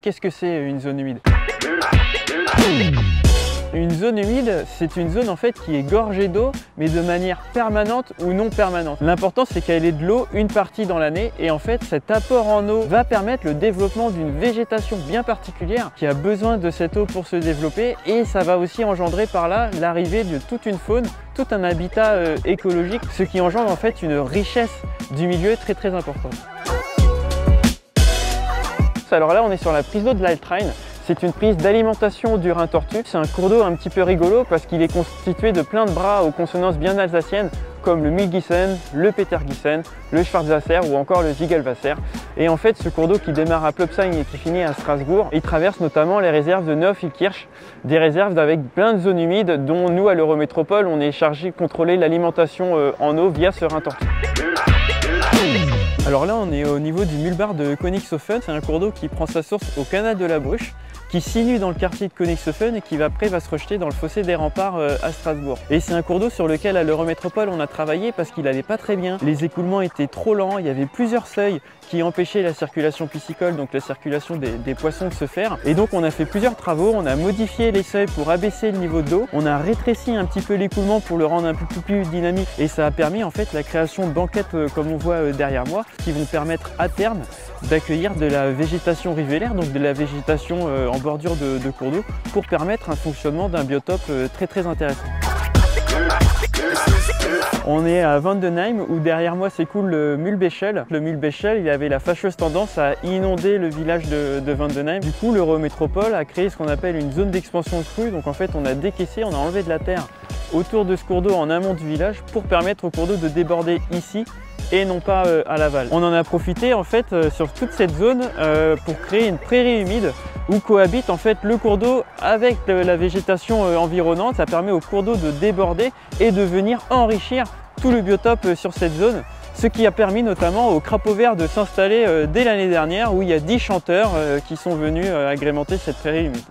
Qu'est-ce que c'est une zone humide? Une zone humide, c'est une zone en fait qui est gorgée d'eau, mais de manière permanente ou non permanente. L'important c'est qu'elle ait de l'eau une partie dans l'année et en fait cet apport en eau va permettre le développement d'une végétation bien particulière qui a besoin de cette eau pour se développer, et ça va aussi engendrer par là l'arrivée de toute une faune, tout un habitat écologique, ce qui engendre en fait une richesse du milieu très importante. Alors là on est sur la prise d'eau de l'Altrine. C'est une prise d'alimentation du Rhin tortue. C'est un cours d'eau un petit peu rigolo parce qu'il est constitué de plein de bras aux consonances bien alsaciennes comme le Mühlgissen, le Petergissen, le Schwarzwasser ou encore le Ziegelwasser. Et en fait ce cours d'eau qui démarre à Plopsagne et qui finit à Strasbourg, il traverse notamment les réserves de Neufvillkirch, des réserves avec plein de zones humides dont nous à l'Eurométropole on est chargé de contrôler l'alimentation en eau via ce Rhin tortue. Alors là on est au niveau du Mühlbad de Königshofen, c'est un cours d'eau qui prend sa source au canal de la Bruche, qui s'inue dans le quartier de Königshofen et qui après va se rejeter dans le fossé des remparts à Strasbourg. Et c'est un cours d'eau sur lequel à l'Eurométropole on a travaillé parce qu'il allait pas très bien. Les écoulements étaient trop lents, il y avait plusieurs seuils qui empêchaient la circulation piscicole, donc la circulation des poissons de se faire. Et donc on a fait plusieurs travaux, on a modifié les seuils pour abaisser le niveau de l'eau, on a rétréci un petit peu l'écoulement pour le rendre un peu plus dynamique, et ça a permis en fait la création de banquettes comme on voit derrière moi, qui vont permettre à terme d'accueillir de la végétation rivélaire, donc de la végétation en bordure de cours d'eau, pour permettre un fonctionnement d'un biotope très intéressant. On est à Vendenheim où derrière moi s'écoule le Mühlbechel. Le Mühlbechel, il avait la fâcheuse tendance à inonder le village de Vendenheim. Du coup, l'Eurométropole a créé ce qu'on appelle une zone d'expansion de crue. Donc en fait, on a décaissé, on a enlevé de la terre autour de ce cours d'eau en amont du village pour permettre au cours d'eau de déborder ici et non pas à l'aval. On en a profité en fait sur toute cette zone pour créer une prairie humide où cohabite en fait le cours d'eau avec la végétation environnante. Ça permet au cours d'eau de déborder et de venir enrichir tout le biotope sur cette zone, ce qui a permis notamment aux crapauds verts de s'installer dès l'année dernière, où il y a 10 chanteurs qui sont venus agrémenter cette prairie humide.